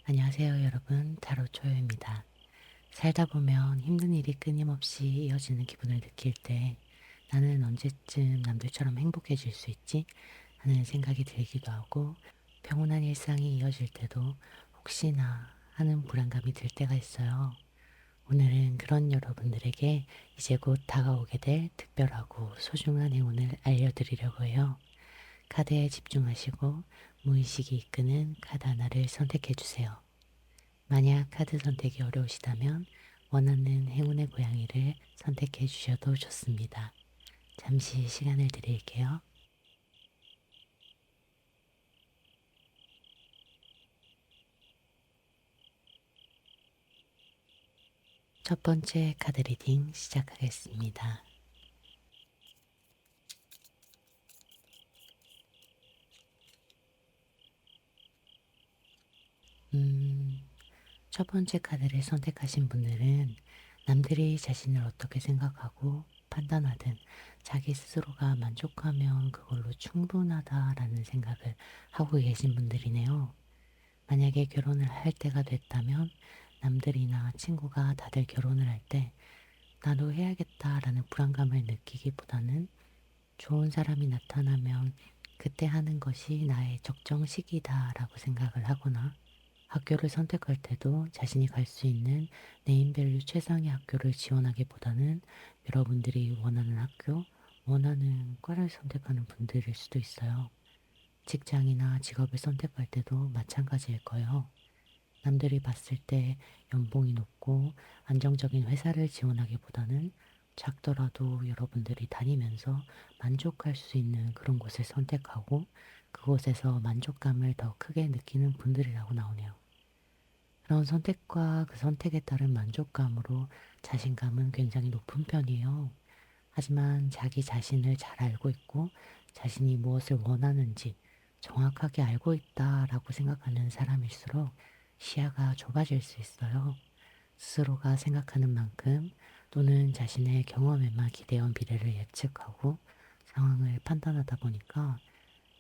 안녕하세요, 여러분. 타로 초요입니다. 살다 보면 힘든 일이 끊임없이 이어지는 기분을 느낄 때 나는 언제쯤 남들처럼 행복해질 수 있지? 하는 생각이 들기도 하고 평온한 일상이 이어질 때도 혹시나 하는 불안감이 들 때가 있어요. 오늘은 그런 여러분들에게 이제 곧 다가오게 될 특별하고 소중한 행운을 알려드리려고 해요. 카드에 집중하시고 무의식이 이끄는 카드 하나를 선택해 주세요. 만약 카드 선택이 어려우시다면 원하는 행운의 고양이를 선택해 주셔도 좋습니다. 잠시 시간을 드릴게요. 첫 번째 카드 리딩 시작하겠습니다. 첫 번째 카드를 선택하신 분들은 남들이 자신을 어떻게 생각하고 판단하든 자기 스스로가 만족하면 그걸로 충분하다라는 생각을 하고 계신 분들이네요. 만약에 결혼을 할 때가 됐다면 남들이나 친구가 다들 결혼을 할 때 나도 해야겠다라는 불안감을 느끼기보다는 좋은 사람이 나타나면 그때 하는 것이 나의 적정 시기다라고 생각을 하거나 학교를 선택할 때도 자신이 갈 수 있는 네임밸류 최상의 학교를 지원하기보다는 여러분들이 원하는 학교, 원하는 과를 선택하는 분들일 수도 있어요. 직장이나 직업을 선택할 때도 마찬가지일 거예요. 남들이 봤을 때 연봉이 높고 안정적인 회사를 지원하기보다는 작더라도 여러분들이 다니면서 만족할 수 있는 그런 곳을 선택하고 그곳에서 만족감을 더 크게 느끼는 분들이라고 나오네요. 그런 선택과 그 선택에 따른 만족감으로 자신감은 굉장히 높은 편이에요. 하지만 자기 자신을 잘 알고 있고 자신이 무엇을 원하는지 정확하게 알고 있다라고 생각하는 사람일수록 시야가 좁아질 수 있어요. 스스로가 생각하는 만큼 또는 자신의 경험에만 기대어 미래를 예측하고 상황을 판단하다 보니까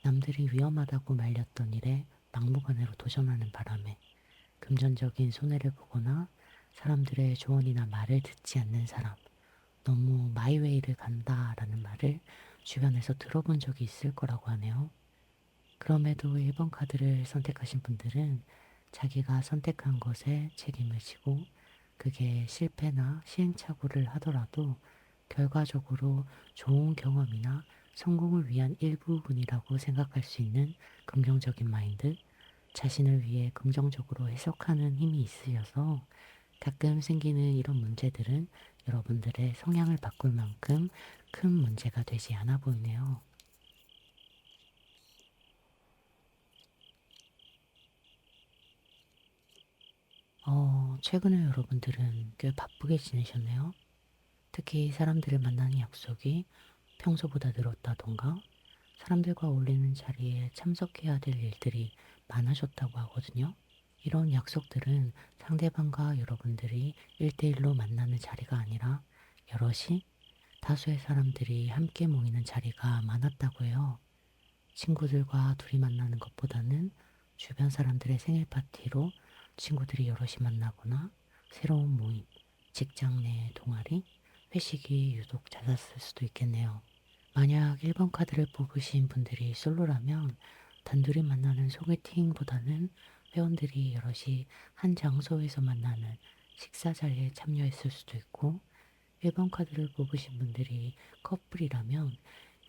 남들이 위험하다고 말렸던 일에 막무가내로 도전하는 바람에 금전적인 손해를 보거나 사람들의 조언이나 말을 듣지 않는 사람, 너무 마이웨이를 간다라는 말을 주변에서 들어본 적이 있을 거라고 하네요. 그럼에도 1번 카드를 선택하신 분들은 자기가 선택한 것에 책임을 지고 그게 실패나 시행착오를 하더라도 결과적으로 좋은 경험이나 성공을 위한 일부분이라고 생각할 수 있는 긍정적인 마인드, 자신을 위해 긍정적으로 해석하는 힘이 있으셔서 가끔 생기는 이런 문제들은 여러분들의 성향을 바꿀 만큼 큰 문제가 되지 않아 보이네요. 최근에 여러분들은 꽤 바쁘게 지내셨네요. 특히 사람들을 만나는 약속이 평소보다 늘었다던가 사람들과 어울리는 자리에 참석해야 될 일들이 많아졌다고 하거든요. 이런 약속들은 상대방과 여러분들이 1대1로 만나는 자리가 아니라 여럿이 다수의 사람들이 함께 모이는 자리가 많았다고 해요. 친구들과 둘이 만나는 것보다는 주변 사람들의 생일 파티로 친구들이 여럿이 만나거나 새로운 모임, 직장 내 동아리, 회식이 유독 잦았을 수도 있겠네요. 만약 1번 카드를 뽑으신 분들이 솔로라면 단둘이 만나는 소개팅보다는 회원들이 여럿이 한 장소에서 만나는 식사 자리에 참여했을 수도 있고 1번 카드를 뽑으신 분들이 커플이라면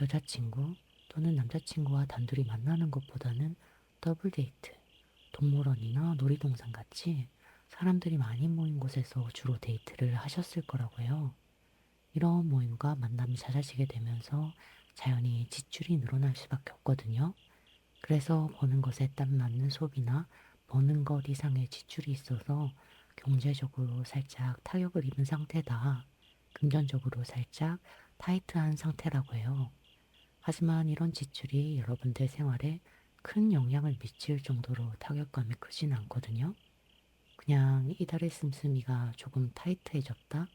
여자친구 또는 남자친구와 단둘이 만나는 것보다는 더블 데이트, 동물원이나 놀이동산 같이 사람들이 많이 모인 곳에서 주로 데이트를 하셨을 거라고 해요. 이런 모임과 만남이 잦아지게 되면서 자연히 지출이 늘어날 수밖에 없거든요. 그래서 버는 것에 딱 맞는 소비나 버는 것 이상의 지출이 있어서 경제적으로 살짝 타격을 입은 상태다. 금전적으로 살짝 타이트한 상태라고 해요. 하지만 이런 지출이 여러분들 생활에 큰 영향을 미칠 정도로 타격감이 크진 않거든요. 그냥 이달의 씀씀이가 조금 타이트해졌다?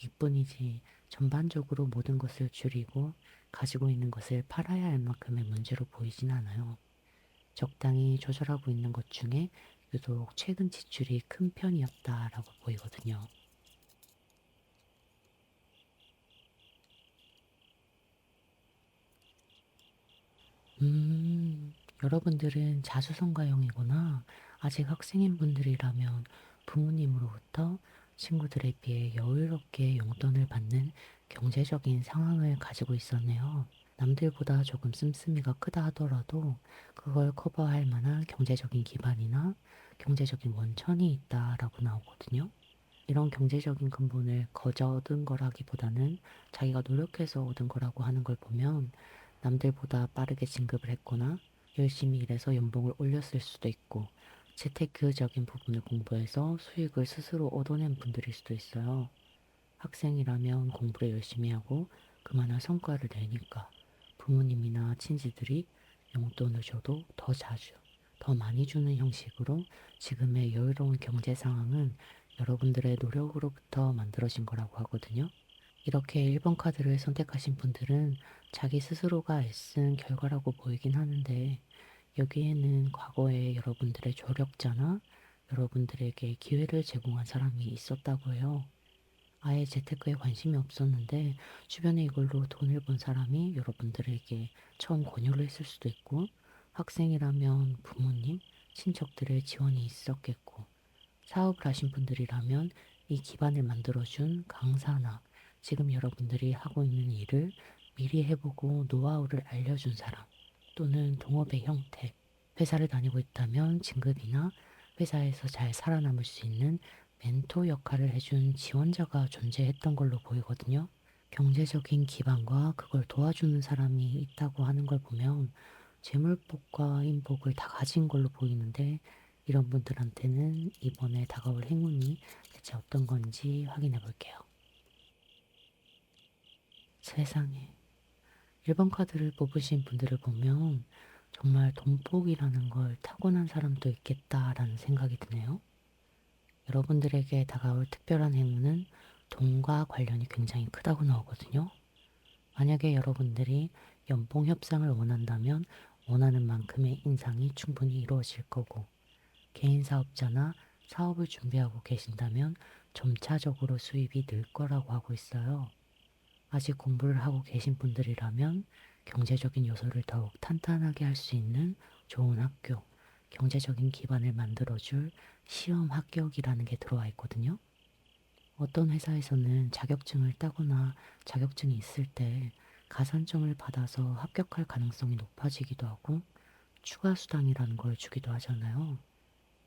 이뿐이지 전반적으로 모든 것을 줄이고 가지고 있는 것을 팔아야 할 만큼의 문제로 보이진 않아요. 적당히 조절하고 있는 것 중에 유독 최근 지출이 큰 편이었다라고 보이거든요. 음, 여러분들은 자수성가형이거나 아직 학생인 분들이라면 부모님으로부터 친구들에 비해 여유롭게 용돈을 받는 경제적인 상황을 가지고 있었네요. 남들보다 조금 씀씀이가 크다 하더라도 그걸 커버할 만한 경제적인 기반이나 경제적인 원천이 있다라고 나오거든요. 이런 경제적인 근본을 거저 얻은 거라기보다는 자기가 노력해서 얻은 거라고 하는 걸 보면 남들보다 빠르게 진급을 했거나 열심히 일해서 연봉을 올렸을 수도 있고 재테크적인 부분을 공부해서 수익을 스스로 얻어낸 분들일 수도 있어요. 학생이라면 공부를 열심히 하고 그만한 성과를 내니까 부모님이나 친지들이 용돈을 줘도 더 자주, 더 많이 주는 형식으로 지금의 여유로운 경제 상황은 여러분들의 노력으로부터 만들어진 거라고 하거든요. 이렇게 1번 카드를 선택하신 분들은 자기 스스로가 애쓴 결과라고 보이긴 하는데 여기에는 과거에 여러분들의 조력자나 여러분들에게 기회를 제공한 사람이 있었다고 해요. 아예 재테크에 관심이 없었는데 주변에 이걸로 돈을 번 사람이 여러분들에게 처음 권유를 했을 수도 있고 학생이라면 부모님, 친척들의 지원이 있었겠고 사업을 하신 분들이라면 이 기반을 만들어준 강사나 지금 여러분들이 하고 있는 일을 미리 해보고 노하우를 알려준 사람 또는 동업의 형태, 회사를 다니고 있다면 진급이나 회사에서 잘 살아남을 수 있는 멘토 역할을 해준 지원자가 존재했던 걸로 보이거든요. 경제적인 기반과 그걸 도와주는 사람이 있다고 하는 걸 보면 재물복과 인복을 다 가진 걸로 보이는데 이런 분들한테는 이번에 다가올 행운이 대체 어떤 건지 확인해 볼게요. 세상에. 1번 카드를 뽑으신 분들을 보면 정말 돈복이라는 걸 타고난 사람도 있겠다라는 생각이 드네요. 여러분들에게 다가올 특별한 행운은 돈과 관련이 굉장히 크다고 나오거든요. 만약에 여러분들이 연봉 협상을 원한다면 원하는 만큼의 인상이 충분히 이루어질 거고, 개인 사업자나 사업을 준비하고 계신다면 점차적으로 수입이 늘 거라고 하고 있어요. 아직 공부를 하고 계신 분들이라면 경제적인 요소를 더욱 탄탄하게 할 수 있는 좋은 학교, 경제적인 기반을 만들어줄 시험 합격이라는 게 들어와 있거든요. 어떤 회사에서는 자격증을 따거나 자격증이 있을 때 가산점을 받아서 합격할 가능성이 높아지기도 하고 추가 수당이라는 걸 주기도 하잖아요.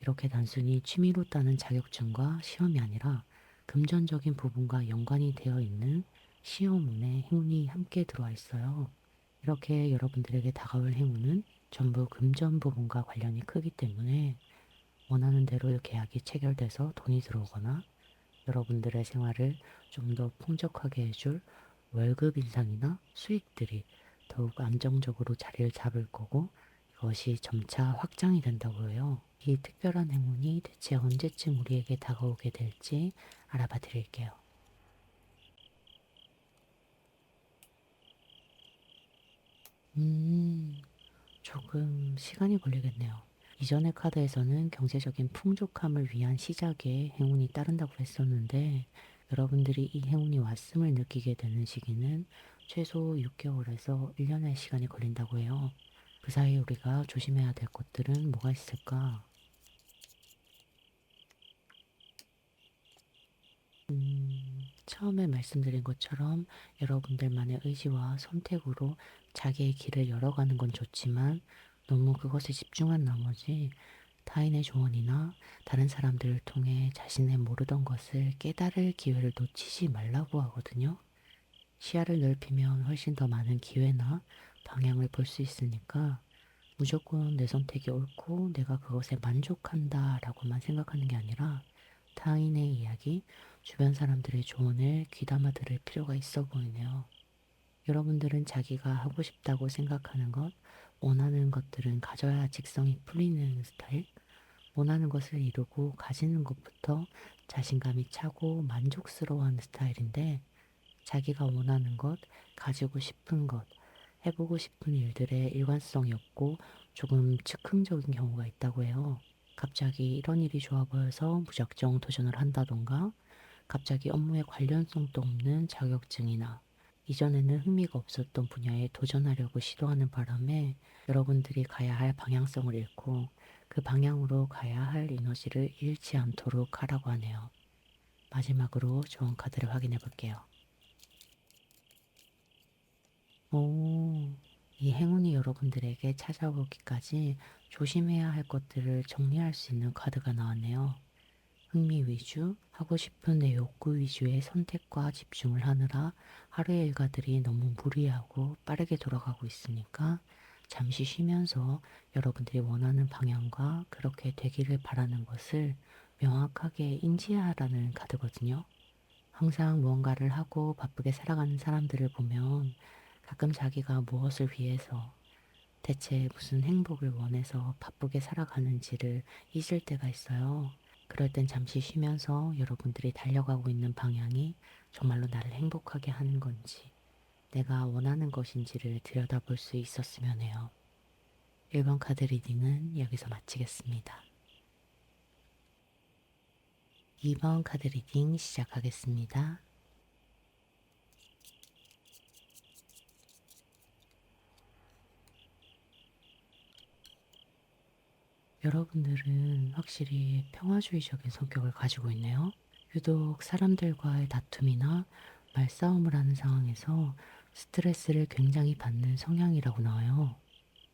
이렇게 단순히 취미로 따는 자격증과 시험이 아니라 금전적인 부분과 연관이 되어 있는 시험운에 행운이 함께 들어와 있어요. 이렇게 여러분들에게 다가올 행운은 전부 금전 부분과 관련이 크기 때문에 원하는 대로 계약이 체결돼서 돈이 들어오거나 여러분들의 생활을 좀 더 풍족하게 해줄 월급 인상이나 수익들이 더욱 안정적으로 자리를 잡을 거고 이것이 점차 확장이 된다고 해요. 이 특별한 행운이 대체 언제쯤 우리에게 다가오게 될지 알아봐 드릴게요. 음, 조금 시간이 걸리겠네요. 이전의 카드에서는 경제적인 풍족함을 위한 시작에 행운이 따른다고 했었는데 여러분들이 이 행운이 왔음을 느끼게 되는 시기는 최소 6개월에서 1년의 시간이 걸린다고 해요. 그 사이에 우리가 조심해야 될 것들은 뭐가 있을까? 처음에 말씀드린 것처럼 여러분들만의 의지와 선택으로 자기의 길을 열어가는 건 좋지만 너무 그것에 집중한 나머지 타인의 조언이나 다른 사람들을 통해 자신의 모르던 것을 깨달을 기회를 놓치지 말라고 하거든요. 시야를 넓히면 훨씬 더 많은 기회나 방향을 볼 수 있으니까 무조건 내 선택이 옳고 내가 그것에 만족한다 라고만 생각하는 게 아니라 타인의 이야기, 주변 사람들의 조언을 귀담아 들을 필요가 있어 보이네요. 여러분들은 자기가 하고 싶다고 생각하는 것, 원하는 것들은 가져야 직성이 풀리는 스타일, 원하는 것을 이루고 가지는 것부터 자신감이 차고 만족스러워하는 스타일인데 자기가 원하는 것, 가지고 싶은 것, 해보고 싶은 일들의 일관성이 없고 조금 즉흥적인 경우가 있다고 해요. 갑자기 이런 일이 좋아 보여서 무작정 도전을 한다던가 갑자기 업무에 관련성도 없는 자격증이나 이전에는 흥미가 없었던 분야에 도전하려고 시도하는 바람에 여러분들이 가야 할 방향성을 잃고 그 방향으로 가야 할 에너지를 잃지 않도록 하라고 하네요. 마지막으로 조언 카드를 확인해 볼게요. 오, 이 행운이 여러분들에게 찾아오기까지 조심해야 할 것들을 정리할 수 있는 카드가 나왔네요. 흥미 위주, 하고 싶은 내 욕구 위주의 선택과 집중을 하느라 하루의 일과들이 너무 무리하고 빠르게 돌아가고 있으니까 잠시 쉬면서 여러분들이 원하는 방향과 그렇게 되기를 바라는 것을 명확하게 인지하라는 카드거든요. 항상 무언가를 하고 바쁘게 살아가는 사람들을 보면 가끔 자기가 무엇을 위해서 대체 무슨 행복을 원해서 바쁘게 살아가는지를 잊을 때가 있어요. 그럴 땐 잠시 쉬면서 여러분들이 달려가고 있는 방향이 정말로 나를 행복하게 하는 건지, 내가 원하는 것인지를 들여다볼 수 있었으면 해요. 1번 카드 리딩은 여기서 마치겠습니다. 2번 카드 리딩 시작하겠습니다. 여러분들은 확실히 평화주의적인 성격을 가지고 있네요. 유독 사람들과의 다툼이나 말싸움을 하는 상황에서 스트레스를 굉장히 받는 성향이라고 나와요.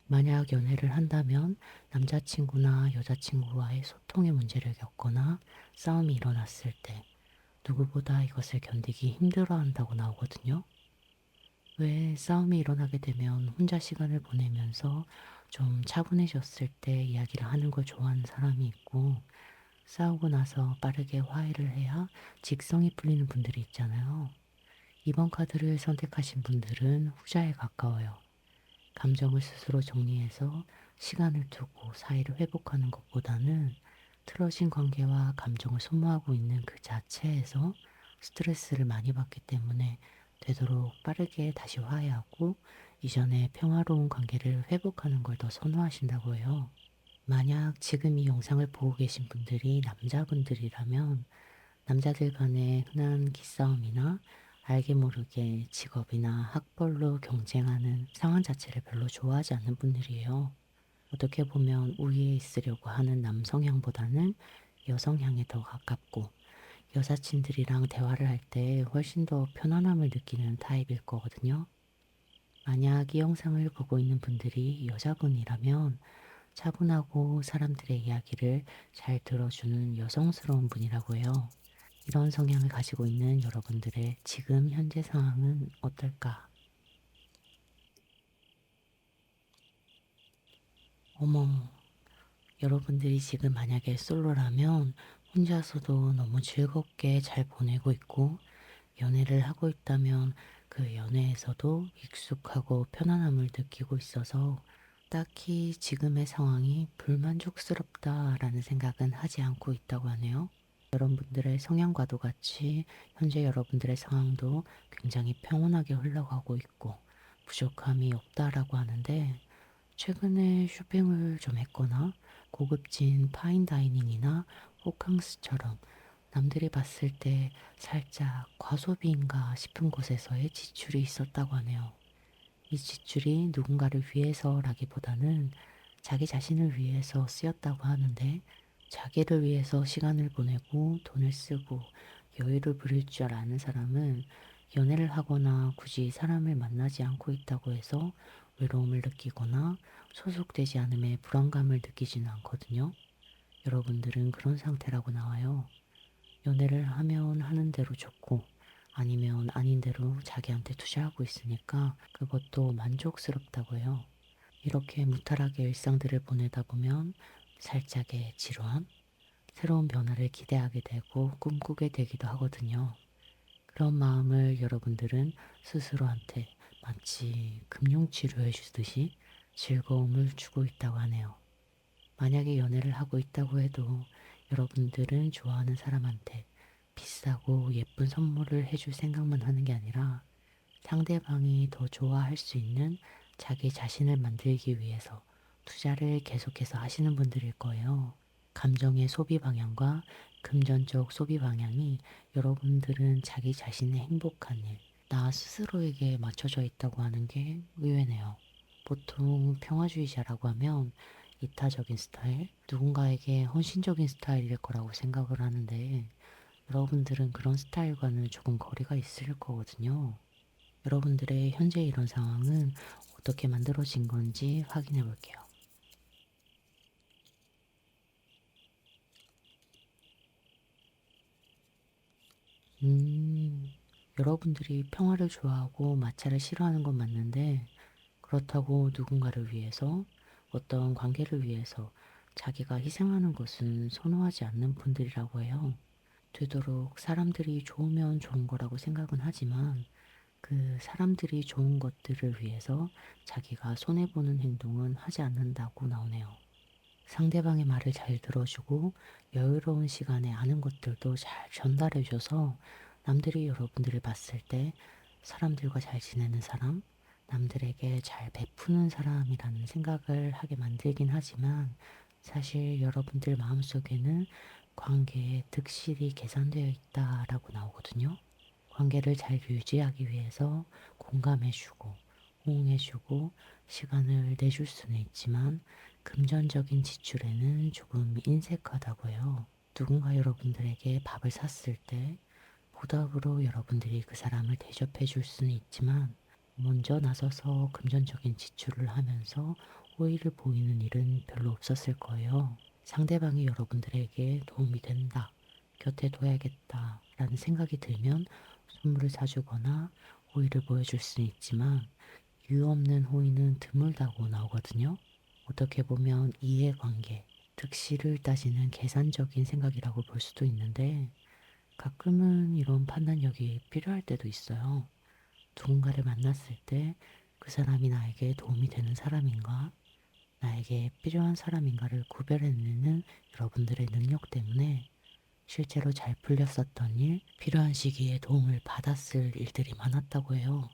만약 연애를 한다면 남자친구나 여자친구와의 소통의 문제를 겪거나 싸움이 일어났을 때 누구보다 이것을 견디기 힘들어 한다고 나오거든요. 왜 싸움이 일어나게 되면 혼자 시간을 보내면서 좀 차분해졌을 때 이야기를 하는 걸 좋아하는 사람이 있고 싸우고 나서 빠르게 화해를 해야 직성이 풀리는 분들이 있잖아요. 이번 카드를 선택하신 분들은 후자에 가까워요. 감정을 스스로 정리해서 시간을 두고 사이를 회복하는 것보다는 틀어진 관계와 감정을 소모하고 있는 그 자체에서 스트레스를 많이 받기 때문에 되도록 빠르게 다시 화해하고 이전에 평화로운 관계를 회복하는 걸 더 선호하신다고 해요. 만약 지금 이 영상을 보고 계신 분들이 남자분들이라면 남자들 간의 흔한 기싸움이나 알게 모르게 직업이나 학벌로 경쟁하는 상황 자체를 별로 좋아하지 않는 분들이에요. 어떻게 보면 우위에 있으려고 하는 남성향보다는 여성향에 더 가깝고 여사친들이랑 대화를 할 때 훨씬 더 편안함을 느끼는 타입일 거거든요. 만약 이 영상을 보고 있는 분들이 여자분이라면 차분하고 사람들의 이야기를 잘 들어주는 여성스러운 분이라고 해요. 이런 성향을 가지고 있는 여러분들의 지금 현재 상황은 어떨까? 어머, 여러분들이 지금 만약에 솔로라면 혼자서도 너무 즐겁게 잘 보내고 있고, 연애를 하고 있다면 그 연애에서도 익숙하고 편안함을 느끼고 있어서 딱히 지금의 상황이 불만족스럽다라는 생각은 하지 않고 있다고 하네요. 여러분들의 성향과도 같이 현재 여러분들의 상황도 굉장히 평온하게 흘러가고 있고 부족함이 없다라고 하는데 최근에 쇼핑을 좀 했거나 고급진 파인다이닝이나 호캉스처럼 남들이 봤을 때 살짝 과소비인가 싶은 곳에서의 지출이 있었다고 하네요. 이 지출이 누군가를 위해서라기보다는 자기 자신을 위해서 쓰였다고 하는데 자기를 위해서 시간을 보내고 돈을 쓰고 여유를 부릴 줄 아는 사람은 연애를 하거나 굳이 사람을 만나지 않고 있다고 해서 외로움을 느끼거나 소속되지 않음에 불안감을 느끼지는 않거든요. 여러분들은 그런 상태라고 나와요. 연애를 하면 하는 대로 좋고 아니면 아닌 대로 자기한테 투자하고 있으니까 그것도 만족스럽다고 해요. 이렇게 무탈하게 일상들을 보내다 보면 살짝의 지루함, 새로운 변화를 기대하게 되고 꿈꾸게 되기도 하거든요. 그런 마음을 여러분들은 스스로한테 마치 금융치료해 주듯이 즐거움을 주고 있다고 하네요. 만약에 연애를 하고 있다고 해도 여러분들은 좋아하는 사람한테 비싸고 예쁜 선물을 해줄 생각만 하는 게 아니라 상대방이 더 좋아할 수 있는 자기 자신을 만들기 위해서 투자를 계속해서 하시는 분들일 거예요. 감정의 소비 방향과 금전적 소비 방향이 여러분들은 자기 자신의 행복한 일, 나 스스로에게 맞춰져 있다고 하는 게 의외네요. 보통 평화주의자라고 하면 이타적인 스타일, 누군가에게 헌신적인 스타일일 거라고 생각을 하는데 여러분들은 그런 스타일과는 조금 거리가 있을 거거든요. 여러분들의 현재 이런 상황은 어떻게 만들어진 건지 확인해 볼게요. 음, 여러분들이 평화를 좋아하고 마찰을 싫어하는 건 맞는데, 그렇다고 누군가를 위해서, 어떤 관계를 위해서 자기가 희생하는 것은 선호하지 않는 분들이라고 해요. 되도록 사람들이 좋으면 좋은 거라고 생각은 하지만, 그 사람들이 좋은 것들을 위해서 자기가 손해보는 행동은 하지 않는다고 나오네요. 상대방의 말을 잘 들어주고 여유로운 시간에 아는 것들도 잘 전달해줘서 남들이 여러분들을 봤을 때 사람들과 잘 지내는 사람, 남들에게 잘 베푸는 사람이라는 생각을 하게 만들긴 하지만 사실 여러분들 마음속에는 관계에 득실이 계산되어 있다라고 나오거든요. 관계를 잘 유지하기 위해서 공감해주고, 호응해주고, 시간을 내줄 수는 있지만, 금전적인 지출에는 조금 인색하다고 해요. 누군가 여러분들에게 밥을 샀을 때, 보답으로 여러분들이 그 사람을 대접해 줄 수는 있지만, 먼저 나서서 금전적인 지출을 하면서 호의를 보이는 일은 별로 없었을 거예요. 상대방이 여러분들에게 도움이 된다, 곁에 둬야겠다 라는 생각이 들면 선물을 사주거나 호의를 보여줄 수는 있지만 이유 없는 호의는 드물다고 나오거든요. 어떻게 보면 이해관계, 득실을 따지는 계산적인 생각이라고 볼 수도 있는데 가끔은 이런 판단력이 필요할 때도 있어요. 누군가를 만났을 때 그 사람이 나에게 도움이 되는 사람인가, 나에게 필요한 사람인가를 구별해내는 여러분들의 능력 때문에 실제로 잘 풀렸었던 일, 필요한 시기에 도움을 받았을 일들이 많았다고 해요.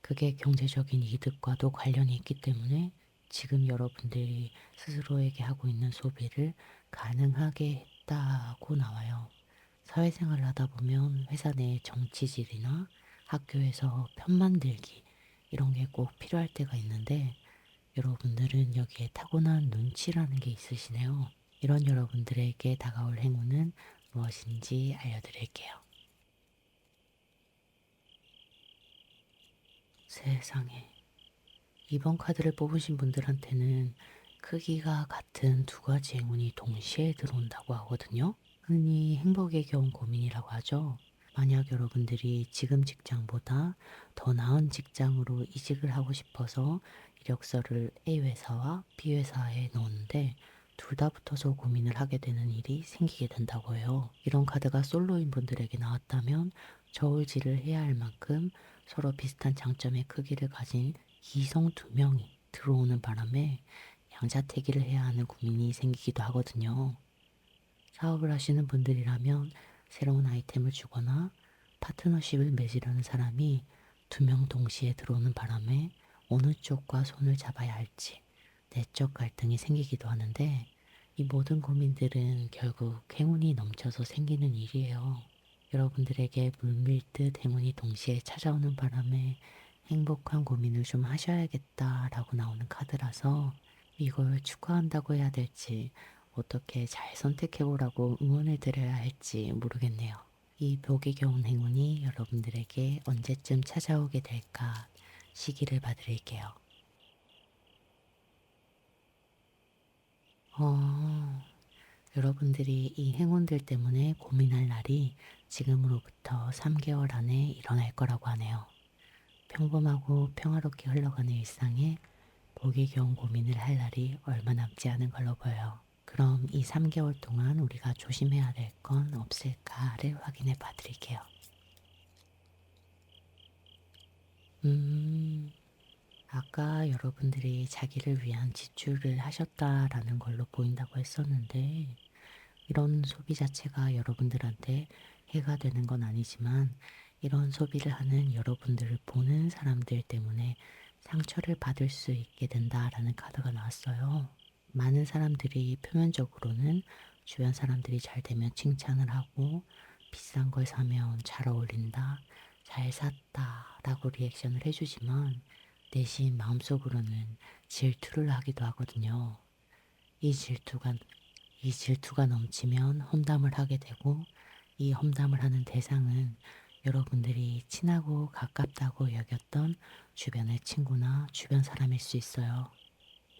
그게 경제적인 이득과도 관련이 있기 때문에 지금 여러분들이 스스로에게 하고 있는 소비를 가능하게 했다고 나와요. 사회생활을 하다 보면 회사 내 정치질이나 학교에서 편 만들기 이런 게 꼭 필요할 때가 있는데 여러분들은 여기에 타고난 눈치라는 게 있으시네요. 이런 여러분들에게 다가올 행운은 무엇인지 알려드릴게요. 세상에. 이번 카드를 뽑으신 분들한테는 크기가 같은 두 가지 행운이 동시에 들어온다고 하거든요. 흔히 행복의 겨운 고민이라고 하죠. 만약 여러분들이 지금 직장보다 더 나은 직장으로 이직을 하고 싶어서 이력서를 A 회사와 B 회사에 넣었는데 둘 다 붙어서 고민을 하게 되는 일이 생기게 된다고 해요. 이런 카드가 솔로인 분들에게 나왔다면 저울질을 해야 할 만큼 서로 비슷한 장점의 크기를 가진 이성 두 명이 들어오는 바람에 양자택일을 해야 하는 고민이 생기기도 하거든요. 사업을 하시는 분들이라면 새로운 아이템을 주거나 파트너십을 맺으려는 사람이 두 명 동시에 들어오는 바람에 어느 쪽과 손을 잡아야 할지 내적 갈등이 생기기도 하는데 이 모든 고민들은 결국 행운이 넘쳐서 생기는 일이에요. 여러분들에게 물밀듯 행운이 동시에 찾아오는 바람에 행복한 고민을 좀 하셔야겠다라고 나오는 카드라서 이걸 축하한다고 해야 될지 어떻게 잘 선택해보라고 응원을 드려야 할지 모르겠네요. 이 벽에 겨운 행운이 여러분들에게 언제쯤 찾아오게 될까 시기를 봐드릴게요. 어, 여러분들이 이 행운들 때문에 고민할 날이 지금으로부터 3개월 안에 일어날 거라고 하네요. 평범하고 평화롭게 흘러가는 일상에 복이 겨운 고민을 할 날이 얼마 남지 않은 걸로 보여요. 그럼 이 3개월 동안 우리가 조심해야 될 건 없을까를 확인해 봐 드릴게요. 음, 아까 여러분들이 자기를 위한 지출을 하셨다라는 걸로 보인다고 했었는데, 이런 소비 자체가 여러분들한테 해가 되는 건 아니지만, 이런 소비를 하는 여러분들을 보는 사람들 때문에 상처를 받을 수 있게 된다라는 카드가 나왔어요. 많은 사람들이 표면적으로는 주변 사람들이 잘 되면 칭찬을 하고 비싼 걸 사면 잘 어울린다, 잘 샀다 라고 리액션을 해주지만 내심 마음속으로는 질투를 하기도 하거든요. 이 질투가, 이 질투가 넘치면 험담을 하게 되고 이 험담을 하는 대상은 여러분들이 친하고 가깝다고 여겼던 주변의 친구나 주변 사람일 수 있어요.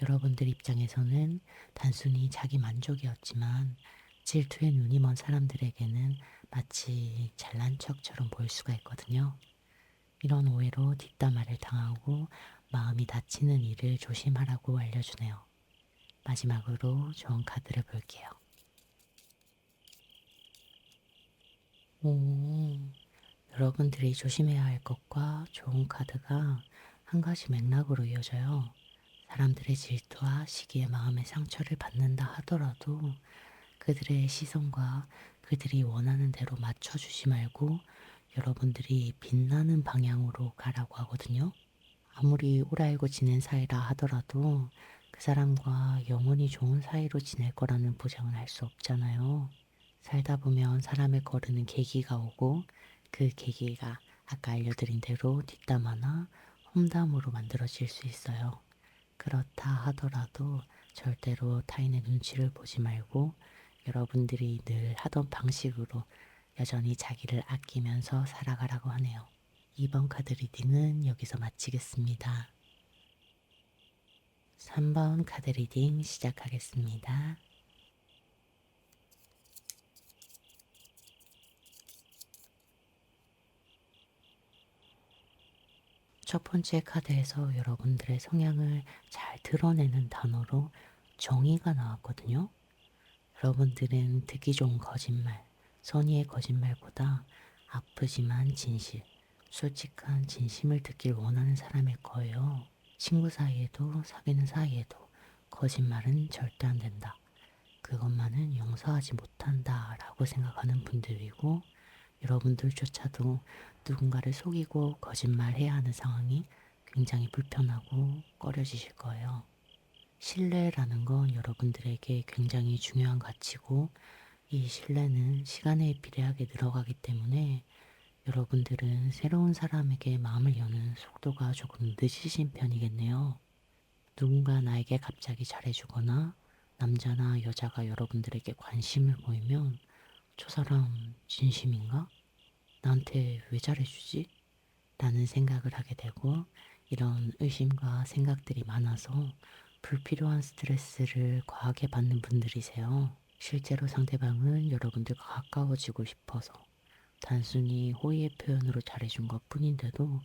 여러분들 입장에서는 단순히 자기 만족이었지만 질투에 눈이 먼 사람들에게는 마치 잘난 척처럼 보일 수가 있거든요. 이런 오해로 뒷담화를 당하고 마음이 다치는 일을 조심하라고 알려주네요. 마지막으로 좋은 카드를 볼게요. 오, 여러분들이 조심해야 할 것과 좋은 카드가 한 가지 맥락으로 이어져요. 사람들의 질투와 시기에 마음의 상처를 받는다 하더라도 그들의 시선과 그들이 원하는 대로 맞춰주지 말고 여러분들이 빛나는 방향으로 가라고 하거든요. 아무리 오래 알고 지낸 사이라 하더라도 그 사람과 영원히 좋은 사이로 지낼 거라는 보장은 할 수 없잖아요. 살다 보면 사람을 거르는 계기가 오고 그 계기가 아까 알려드린 대로 뒷담화나 험담으로 만들어질 수 있어요. 그렇다 하더라도 절대로 타인의 눈치를 보지 말고 여러분들이 늘 하던 방식으로 여전히 자기를 아끼면서 살아가라고 하네요. 2번 카드 리딩은 여기서 마치겠습니다. 3번 카드 리딩 시작하겠습니다. 첫 번째 카드에서 여러분들의 성향을 잘 드러내는 단어로 정의가 나왔거든요. 여러분들은 듣기 좋은 거짓말, 선의의 거짓말보다 아프지만 진실, 솔직한 진심을 듣길 원하는 사람일 거예요. 친구 사이에도 사귀는 사이에도 거짓말은 절대 안 된다. 그것만은 용서하지 못한다 라고 생각하는 분들이고 여러분들조차도 누군가를 속이고 거짓말해야 하는 상황이 굉장히 불편하고 꺼려지실 거예요. 신뢰라는 건 여러분들에게 굉장히 중요한 가치고 이 신뢰는 시간에 비례하게 늘어가기 때문에 여러분들은 새로운 사람에게 마음을 여는 속도가 조금 늦으신 편이겠네요. 누군가 나에게 갑자기 잘해주거나 남자나 여자가 여러분들에게 관심을 보이면 저 사람 진심인가? 나한테 왜 잘해주지? 라는 생각을 하게 되고 이런 의심과 생각들이 많아서 불필요한 스트레스를 과하게 받는 분들이세요. 실제로 상대방은 여러분들과 가까워지고 싶어서 단순히 호의의 표현으로 잘해준 것 뿐인데도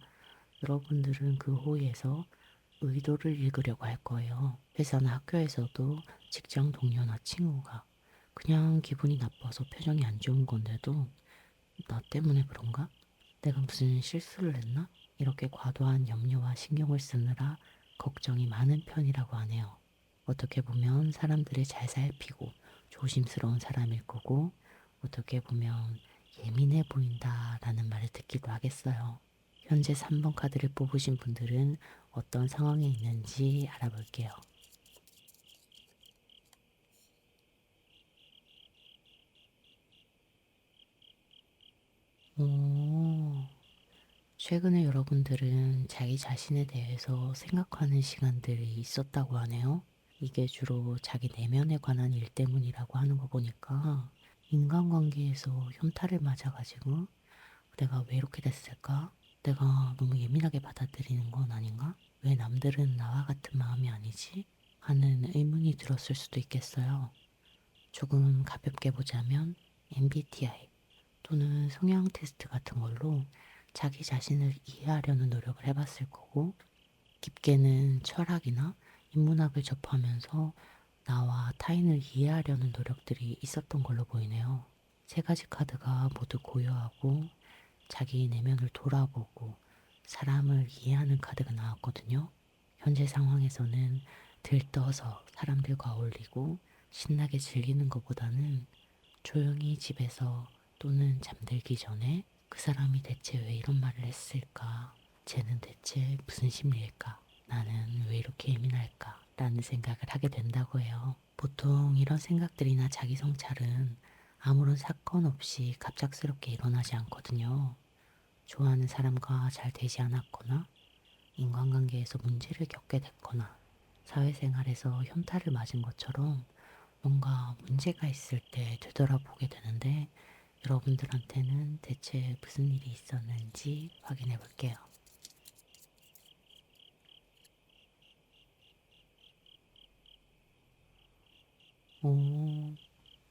여러분들은 그 호의에서 의도를 읽으려고 할 거예요. 회사나 학교에서도 직장 동료나 친구가 그냥 기분이 나빠서 표정이 안 좋은 건데도 나 때문에 그런가? 내가 무슨 실수를 했나? 이렇게 과도한 염려와 신경을 쓰느라 걱정이 많은 편이라고 하네요. 어떻게 보면 사람들을 잘 살피고 조심스러운 사람일 거고, 어떻게 보면 예민해 보인다라는 말을 듣기도 하겠어요. 현재 3번 카드를 뽑으신 분들은 어떤 상황에 있는지 알아볼게요. 오, 최근에 여러분들은 자기 자신에 대해서 생각하는 시간들이 있었다고 하네요. 이게 주로 자기 내면에 관한 일 때문이라고 하는 거 보니까 인간관계에서 현타를 맞아가지고 내가 왜 이렇게 됐을까? 내가 너무 예민하게 받아들이는 건 아닌가? 왜 남들은 나와 같은 마음이 아니지? 하는 의문이 들었을 수도 있겠어요. 조금 가볍게 보자면 MBTI 또는 성향 테스트 같은 걸로 자기 자신을 이해하려는 노력을 해봤을 거고, 깊게는 철학이나 인문학을 접하면서 나와 타인을 이해하려는 노력들이 있었던 걸로 보이네요. 세 가지 카드가 모두 고요하고 자기 내면을 돌아보고 사람을 이해하는 카드가 나왔거든요. 현재 상황에서는 들떠서 사람들과 어울리고 신나게 즐기는 것보다는 조용히 집에서 또는 잠들기 전에 그 사람이 대체 왜 이런 말을 했을까? 쟤는 대체 무슨 심리일까? 나는 왜 이렇게 예민할까? 라는 생각을 하게 된다고 해요. 보통 이런 생각들이나 자기 성찰은 아무런 사건 없이 갑작스럽게 일어나지 않거든요. 좋아하는 사람과 잘 되지 않았거나, 인간관계에서 문제를 겪게 됐거나, 사회생활에서 현타를 맞은 것처럼 뭔가 문제가 있을 때 되돌아보게 되는데, 여러분들한테는 대체 무슨 일이 있었는지 확인해 볼게요. 오,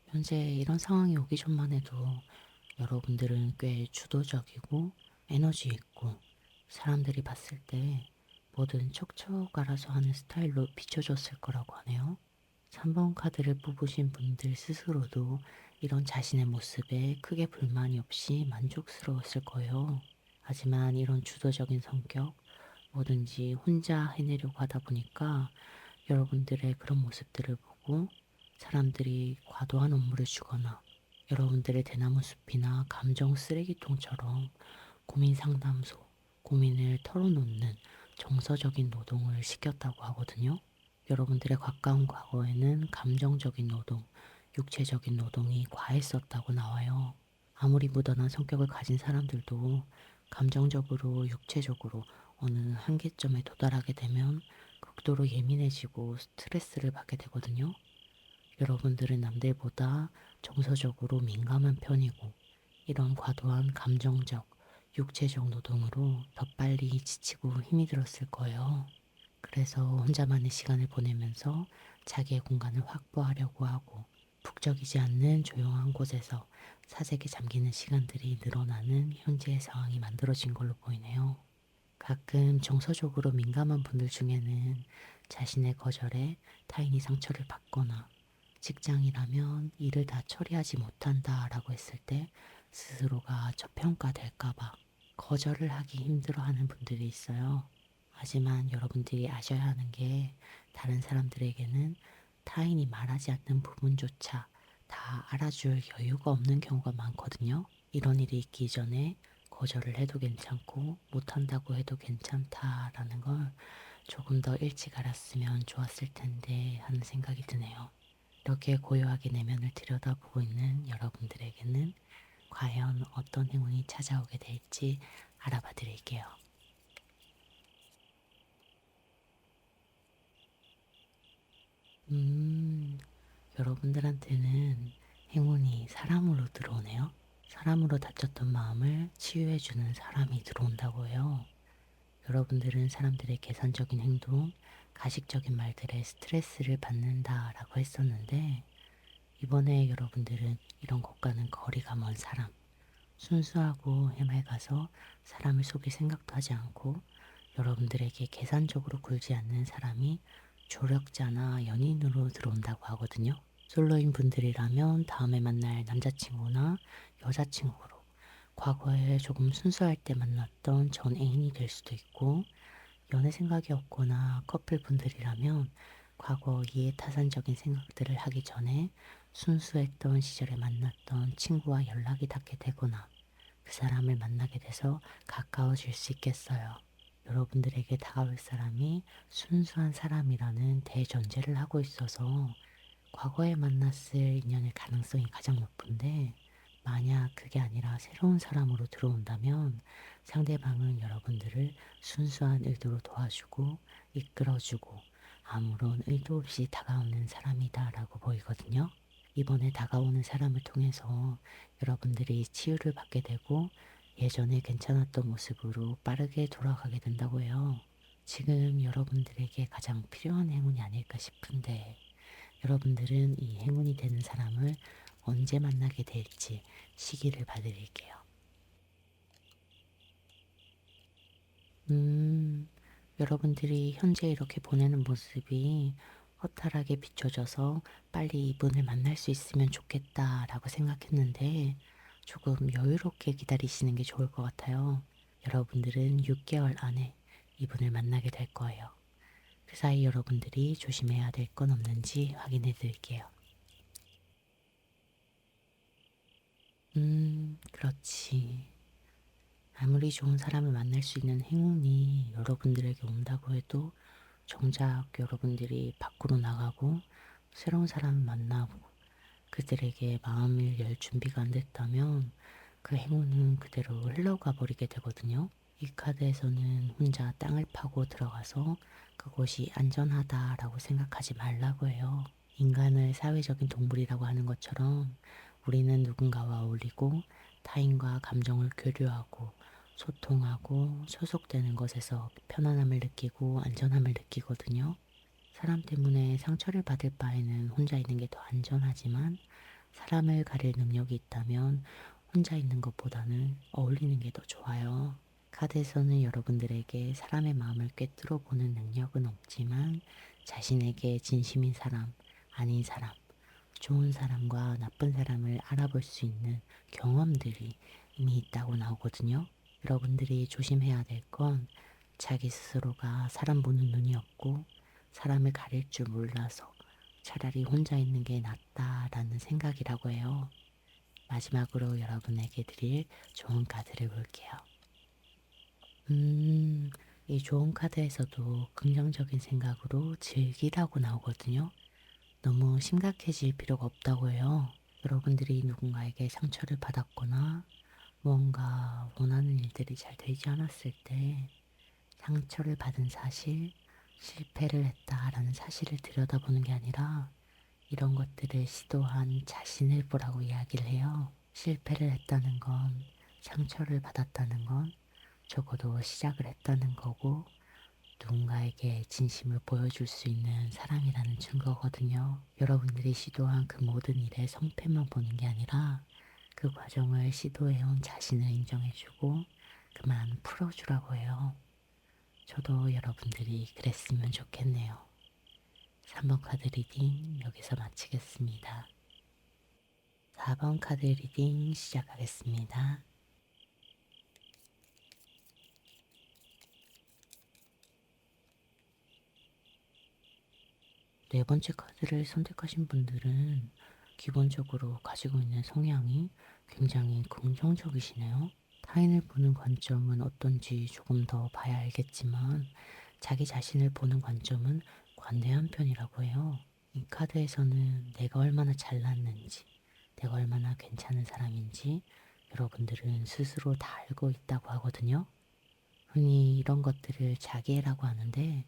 현재 이런 상황이 오기 전만 해도 여러분들은 꽤 주도적이고 에너지 있고 사람들이 봤을 때 뭐든 척척 알아서 하는 스타일로 비춰졌을 거라고 하네요. 3번 카드를 뽑으신 분들 스스로도 이런 자신의 모습에 크게 불만이 없이 만족스러웠을 거예요. 하지만 이런 주도적인 성격, 뭐든지 혼자 해내려고 하다 보니까 여러분들의 그런 모습들을 보고 사람들이 과도한 업무를 주거나 여러분들의 대나무 숲이나 감정 쓰레기통처럼 고민 상담소, 고민을 털어놓는 정서적인 노동을 시켰다고 하거든요. 여러분들의 가까운 과거에는 감정적인 노동, 육체적인 노동이 과했었다고 나와요. 아무리 무던한 성격을 가진 사람들도 감정적으로, 육체적으로 어느 한계점에 도달하게 되면 극도로 예민해지고 스트레스를 받게 되거든요. 여러분들은 남들보다 정서적으로 민감한 편이고 이런 과도한 감정적, 육체적 노동으로 더 빨리 지치고 힘이 들었을 거예요. 그래서 혼자만의 시간을 보내면서 자기의 공간을 확보하려고 하고 북적이지 않는 조용한 곳에서 사색에 잠기는 시간들이 늘어나는 현재의 상황이 만들어진 걸로 보이네요. 가끔 정서적으로 민감한 분들 중에는 자신의 거절에 타인이 상처를 받거나 직장이라면 일을 다 처리하지 못한다 라고 했을 때 스스로가 저평가될까봐 거절을 하기 힘들어하는 분들이 있어요. 하지만 여러분들이 아셔야 하는 게 다른 사람들에게는 타인이 말하지 않는 부분조차 다 알아줄 여유가 없는 경우가 많거든요. 이런 일이 있기 전에 거절을 해도 괜찮고 못한다고 해도 괜찮다라는 걸 조금 더 일찍 알았으면 좋았을 텐데 하는 생각이 드네요. 이렇게 고요하게 내면을 들여다보고 있는 여러분들에게는 과연 어떤 행운이 찾아오게 될지 알아봐 드릴게요. 음, 여러분들한테는 행운이 사람으로 들어오네요. 사람으로 다쳤던 마음을 치유해주는 사람이 들어온다고 해요. 여러분들은 사람들의 계산적인 행동, 가식적인 말들에 스트레스를 받는다라고 했었는데, 이번에 여러분들은 이런 것과는 거리가 먼 사람, 순수하고 해맑아서 사람을 속일 생각도 하지 않고 여러분들에게 계산적으로 굴지 않는 사람이 조력자나 연인으로 들어온다고 하거든요. 솔로인 분들이라면 다음에 만날 남자친구나 여자친구로 과거에 조금 순수할 때 만났던 전 애인이 될 수도 있고 연애 생각이 없거나 커플 분들이라면 과거 이해타산적인 생각들을 하기 전에 순수했던 시절에 만났던 친구와 연락이 닿게 되거나 그 사람을 만나게 돼서 가까워질 수 있겠어요. 여러분들에게 다가올 사람이 순수한 사람이라는 대전제를 하고 있어서 과거에 만났을 인연의 가능성이 가장 높은데 만약 그게 아니라 새로운 사람으로 들어온다면 상대방은 여러분들을 순수한 의도로 도와주고 이끌어주고 아무런 의도 없이 다가오는 사람이다라고 보이거든요. 이번에 다가오는 사람을 통해서 여러분들이 치유를 받게 되고 예전에 괜찮았던 모습으로 빠르게 돌아가게 된다고 해요. 지금 여러분들에게 가장 필요한 행운이 아닐까 싶은데 여러분들은 이 행운이 되는 사람을 언제 만나게 될지 시기를 봐드릴게요. 음, 여러분들이 현재 이렇게 보내는 모습이 허탈하게 비춰져서 빨리 이분을 만날 수 있으면 좋겠다라고 생각했는데 조금 여유롭게 기다리시는 게 좋을 것 같아요. 여러분들은 6개월 안에 이분을 만나게 될 거예요. 그 사이 여러분들이 조심해야 될 건 없는지 확인해 드릴게요. 그렇지. 아무리 좋은 사람을 만날 수 있는 행운이 여러분들에게 온다고 해도 정작 여러분들이 밖으로 나가고 새로운 사람을 만나고 그들에게 마음을 열 준비가 안 됐다면 그 행운은 그대로 흘러가 버리게 되거든요. 이 카드에서는 혼자 땅을 파고 들어가서 그곳이 안전하다라고 생각하지 말라고 해요. 인간을 사회적인 동물이라고 하는 것처럼 우리는 누군가와 어울리고 타인과 감정을 교류하고 소통하고 소속되는 것에서 편안함을 느끼고 안전함을 느끼거든요. 사람 때문에 상처를 받을 바에는 혼자 있는 게 더 안전하지만 사람을 가릴 능력이 있다면 혼자 있는 것보다는 어울리는 게 더 좋아요. 카드에서는 여러분들에게 사람의 마음을 꿰뚫어 보는 능력은 없지만 자신에게 진심인 사람, 아닌 사람, 좋은 사람과 나쁜 사람을 알아볼 수 있는 경험들이 이미 있다고 나오거든요. 여러분들이 조심해야 될 건 자기 스스로가 사람 보는 눈이 없고 사람을 가릴 줄 몰라서 차라리 혼자 있는 게 낫다라는 생각이라고 해요. 마지막으로 여러분에게 드릴 좋은 카드를 볼게요. 이 좋은 카드에서도 긍정적인 생각으로 즐기라고 나오거든요. 너무 심각해질 필요가 없다고 해요. 여러분들이 누군가에게 상처를 받았거나 무언가 원하는 일들이 잘 되지 않았을 때 상처를 받은 사실, 실패를 했다라는 사실을 들여다보는 게 아니라 이런 것들을 시도한 자신을 보라고 이야기를 해요. 실패를 했다는 건, 상처를 받았다는 건 적어도 시작을 했다는 거고 누군가에게 진심을 보여줄 수 있는 사람이라는 증거거든요. 여러분들이 시도한 그 모든 일의 성패만 보는 게 아니라 그 과정을 시도해온 자신을 인정해주고 그만 풀어주라고 해요. 저도 여러분들이 그랬으면 좋겠네요. 3번 카드 리딩 여기서 마치겠습니다. 4번 카드 리딩 시작하겠습니다. 네 번째 카드를 선택하신 분들은 기본적으로 가지고 있는 성향이 굉장히 긍정적이시네요. 타인을 보는 관점은 어떤지 조금 더 봐야 알겠지만 자기 자신을 보는 관점은 관대한 편이라고 해요. 이 카드에서는 내가 얼마나 잘났는지, 내가 얼마나 괜찮은 사람인지 여러분들은 스스로 다 알고 있다고 하거든요. 흔히 이런 것들을 자기애라고 하는데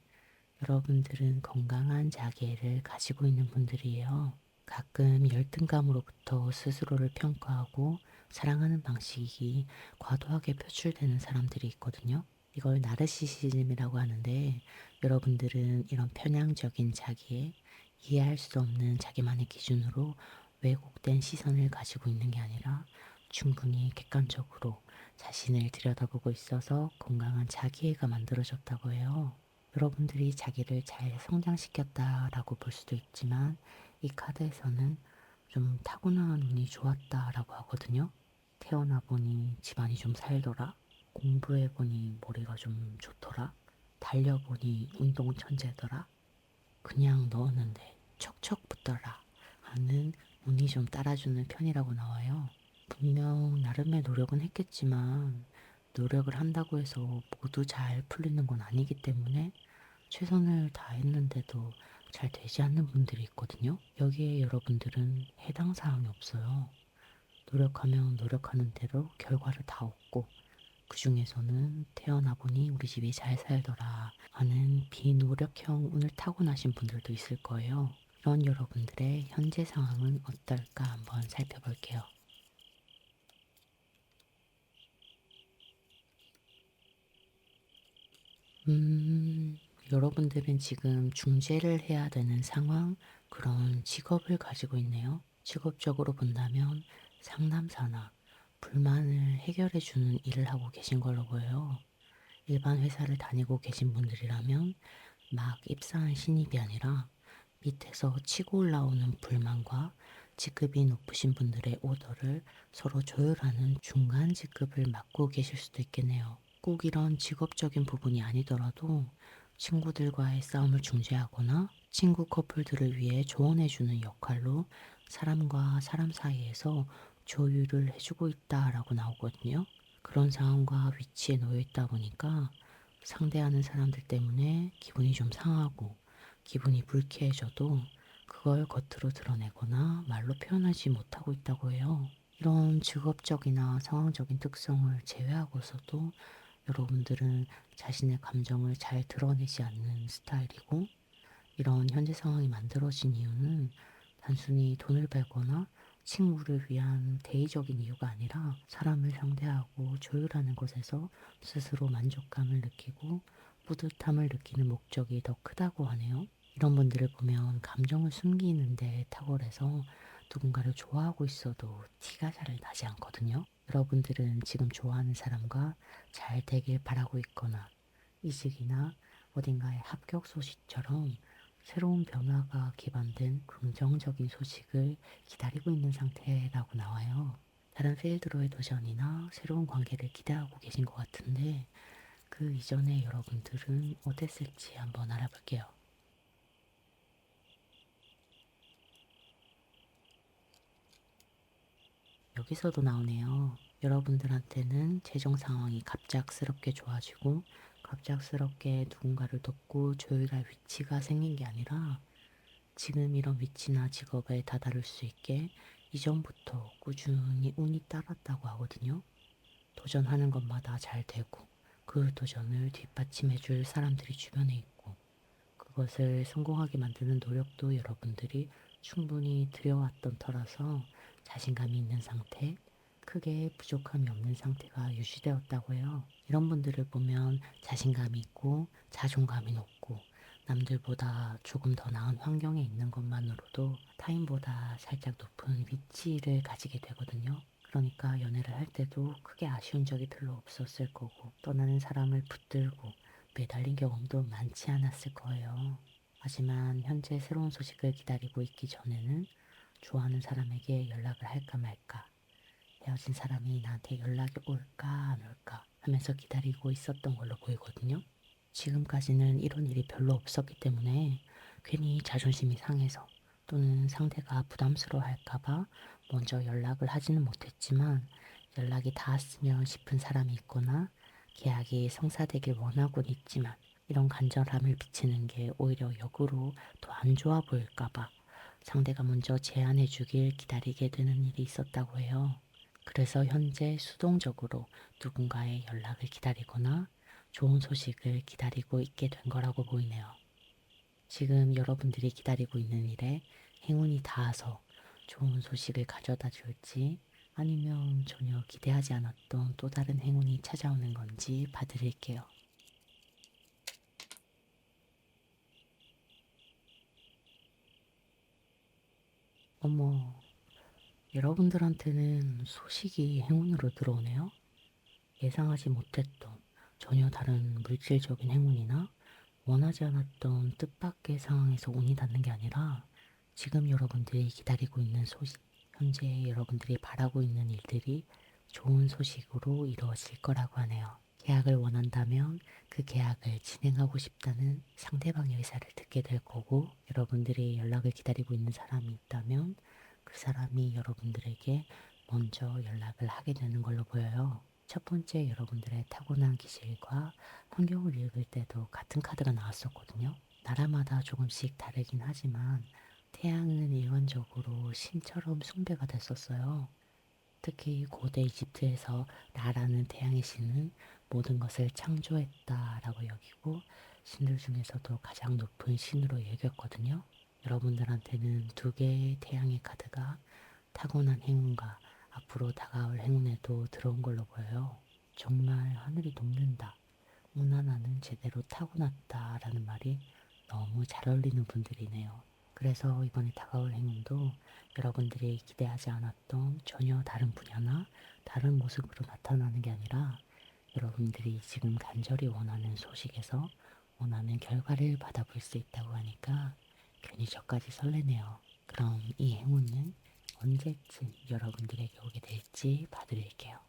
여러분들은 건강한 자기애를 가지고 있는 분들이에요. 가끔 열등감으로부터 스스로를 평가하고 사랑하는 방식이 과도하게 표출되는 사람들이 있거든요. 이걸 나르시시즘이라고 하는데 여러분들은 이런 편향적인 자기애, 이해할 수 없는 자기만의 기준으로 왜곡된 시선을 가지고 있는 게 아니라 충분히 객관적으로 자신을 들여다보고 있어서 건강한 자기애가 만들어졌다고 해요. 여러분들이 자기를 잘 성장시켰다라고 볼 수도 있지만 이 카드에서는 좀 타고난 운이 좋았다라고 하거든요. 태어나 보니 집안이 좀 살더라. 공부해 보니 머리가 좀 좋더라. 달려보니 운동 천재더라. 그냥 넣었는데 척척 붙더라 하는 운이 좀 따라주는 편이라고 나와요. 분명 나름의 노력은 했겠지만 노력을 한다고 해서 모두 잘 풀리는 건 아니기 때문에 최선을 다했는데도 잘 되지 않는 분들이 있거든요. 여기에 여러분들은 해당 사항이 없어요. 노력하면 노력하는 대로 결과를 다 얻고 그 중에서는 태어나 보니 우리 집이 잘 살더라 하는 비노력형 운을 타고나신 분들도 있을 거예요. 이런 여러분들의 현재 상황은 어떨까 한번 살펴볼게요. 여러분들은 지금 중재를 해야 되는 상황, 그런 직업을 가지고 있네요. 직업적으로 본다면 상담사나 불만을 해결해주는 일을 하고 계신 걸로 보여요. 일반 회사를 다니고 계신 분들이라면 막 입사한 신입이 아니라 밑에서 치고 올라오는 불만과 직급이 높으신 분들의 오더를 서로 조율하는 중간 직급을 맡고 계실 수도 있겠네요. 꼭 이런 직업적인 부분이 아니더라도 친구들과의 싸움을 중재하거나 친구 커플들을 위해 조언해주는 역할로 사람과 사람 사이에서 조율을 해주고 있다라고 나오거든요. 그런 상황과 위치에 놓여 있다 보니까 상대하는 사람들 때문에 기분이 좀 상하고 기분이 불쾌해져도 그걸 겉으로 드러내거나 말로 표현하지 못하고 있다고 해요. 이런 직업적이나 상황적인 특성을 제외하고서도 여러분들은 자신의 감정을 잘 드러내지 않는 스타일이고, 이런 현재 상황이 만들어진 이유는 단순히 돈을 벌거나 친구를 위한 대의적인 이유가 아니라 사람을 상대하고 조율하는 것에서 스스로 만족감을 느끼고 뿌듯함을 느끼는 목적이 더 크다고 하네요. 이런 분들을 보면 감정을 숨기는데 탁월해서 누군가를 좋아하고 있어도 티가 잘 나지 않거든요. 여러분들은 지금 좋아하는 사람과 잘 되길 바라고 있거나 이직이나 어딘가의 합격 소식처럼 새로운 변화가 기반된 긍정적인 소식을 기다리고 있는 상태라고 나와요. 다른 필드로의 도전이나 새로운 관계를 기대하고 계신 것 같은데 그 이전에 여러분들은 어땠을지 한번 알아볼게요. 여기서도 나오네요. 여러분들한테는 재정 상황이 갑작스럽게 좋아지고 갑작스럽게 누군가를 돕고 조율할 위치가 생긴 게 아니라 지금 이런 위치나 직업에 다다를 수 있게 이전부터 꾸준히 운이 따랐다고 하거든요. 도전하는 것마다 잘 되고 그 도전을 뒷받침해 줄 사람들이 주변에 있고 그것을 성공하게 만드는 노력도 여러분들이 충분히 들여왔던 터라서 자신감이 있는 상태, 크게 부족함이 없는 상태가 유지되었다고 해요. 이런 분들을 보면 자신감이 있고 자존감이 높고 남들보다 조금 더 나은 환경에 있는 것만으로도 타인보다 살짝 높은 위치를 가지게 되거든요. 그러니까 연애를 할 때도 크게 아쉬운 적이 별로 없었을 거고 떠나는 사람을 붙들고 매달린 경험도 많지 않았을 거예요. 하지만 현재 새로운 소식을 기다리고 있기 전에는 좋아하는 사람에게 연락을 할까 말까, 헤어진 사람이 나한테 연락이 올까 안 올까 하면서 기다리고 있었던 걸로 보이거든요. 지금까지는 이런 일이 별로 없었기 때문에 괜히 자존심이 상해서 또는 상대가 부담스러워 할까봐 먼저 연락을 하지는 못했지만 연락이 닿았으면 싶은 사람이 있거나 계약이 성사되길 원하곤 있지만 이런 간절함을 비치는 게 오히려 역으로 더 안 좋아 보일까봐 상대가 먼저 제안해 주길 기다리게 되는 일이 있었다고 해요. 그래서 현재 수동적으로 누군가의 연락을 기다리거나 좋은 소식을 기다리고 있게 된 거라고 보이네요. 지금 여러분들이 기다리고 있는 일에 행운이 닿아서 좋은 소식을 가져다 줄지 아니면 전혀 기대하지 않았던 또 다른 행운이 찾아오는 건지 봐드릴게요. 어머, 여러분들한테는 소식이 행운으로 들어오네요. 예상하지 못했던 전혀 다른 물질적인 행운이나 원하지 않았던 뜻밖의 상황에서 운이 닿는 게 아니라 지금 여러분들이 기다리고 있는 소식, 현재 여러분들이 바라고 있는 일들이 좋은 소식으로 이루어질 거라고 하네요. 계약을 원한다면 그 계약을 진행하고 싶다는 상대방의 의사를 듣게 될 거고, 여러분들이 연락을 기다리고 있는 사람이 있다면 그 사람이 여러분들에게 먼저 연락을 하게 되는 걸로 보여요. 첫 번째 여러분들의 타고난 기질과 환경을 읽을 때도 같은 카드가 나왔었거든요. 나라마다 조금씩 다르긴 하지만 태양은 일반적으로 신처럼 숭배가 됐었어요. 특히 고대 이집트에서 라라는 태양의 신은 모든 것을 창조했다라고 여기고 신들 중에서도 가장 높은 신으로 여겼거든요. 여러분들한테는 두 개의 태양의 카드가 타고난 행운과 앞으로 다가올 행운에도 들어온 걸로 보여요. 정말 하늘이 돕는다. 운 하나는 제대로 타고났다라는 말이 너무 잘 어울리는 분들이네요. 그래서 이번에 다가올 행운도 여러분들이 기대하지 않았던 전혀 다른 분야나 다른 모습으로 나타나는 게 아니라 여러분들이 지금 간절히 원하는 소식에서 원하는 결과를 받아볼 수 있다고 하니까 괜히 저까지 설레네요. 그럼 이 행운은 언제쯤 여러분들에게 오게 될지 봐드릴게요.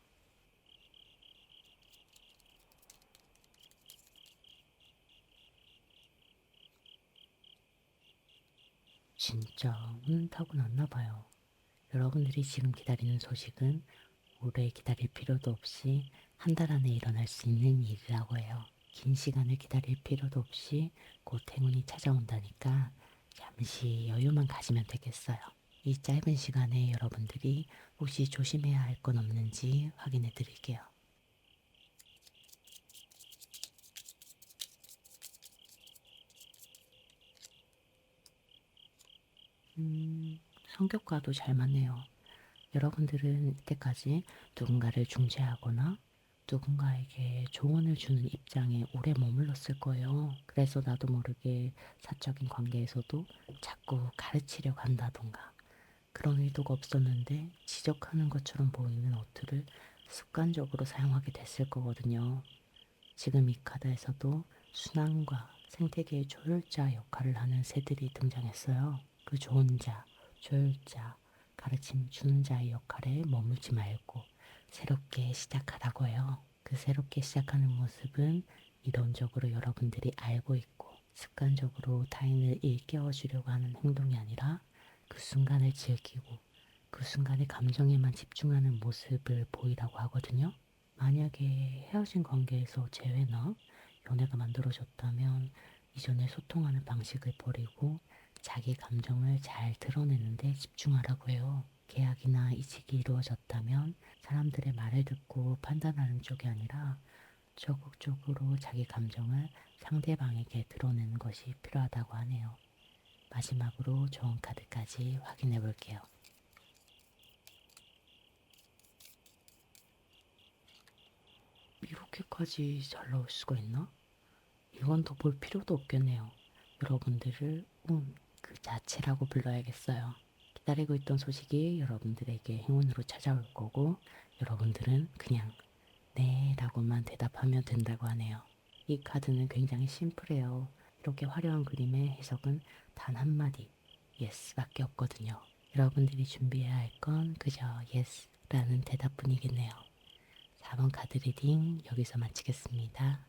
진짜 운 타고났나 봐요. 여러분들이 지금 기다리는 소식은 오래 기다릴 필요도 없이 한 달 안에 일어날 수 있는 일이라고 해요. 긴 시간을 기다릴 필요도 없이 곧 행운이 찾아온다니까 잠시 여유만 가지면 되겠어요. 이 짧은 시간에 여러분들이 혹시 조심해야 할 건 없는지 확인해 드릴게요. 성격과도 잘 맞네요. 여러분들은 이때까지 누군가를 중재하거나 누군가에게 조언을 주는 입장에 오래 머물렀을 거예요. 그래서 나도 모르게 사적인 관계에서도 자꾸 가르치려고 한다던가 그런 의도가 없었는데 지적하는 것처럼 보이는 어투를 습관적으로 사용하게 됐을 거거든요. 지금 이 카드에서도 순환과 생태계의 조율자 역할을 하는 새들이 등장했어요. 그 좋은 자, 조율자, 가르침 주는 자의 역할에 머물지 말고 새롭게 시작하라고 해요. 그 새롭게 시작하는 모습은 이론적으로 여러분들이 알고 있고 습관적으로 타인을 일깨워 주려고 하는 행동이 아니라 그 순간을 즐기고 그 순간의 감정에만 집중하는 모습을 보이라고 하거든요. 만약에 헤어진 관계에서 재회나 연애가 만들어졌다면 이전에 소통하는 방식을 버리고 자기 감정을 잘 드러내는 데 집중하라고 해요. 계약이나 이직이 이루어졌다면 사람들의 말을 듣고 판단하는 쪽이 아니라 적극적으로 자기 감정을 상대방에게 드러내는 것이 필요하다고 하네요. 마지막으로 좋은 카드까지 확인해 볼게요. 이렇게까지 잘 나올 수가 있나? 이건 더 볼 필요도 없겠네요. 여러분들을 운 그 자체라고 불러야겠어요. 기다리고 있던 소식이 여러분들에게 행운으로 찾아올 거고 여러분들은 그냥 네 라고만 대답하면 된다고 하네요. 이 카드는 굉장히 심플해요. 이렇게 화려한 그림의 해석은 단 한마디 예스밖에 없거든요. 여러분들이 준비해야 할 건 그저 예스라는 대답뿐이겠네요. 4번 카드 리딩 여기서 마치겠습니다.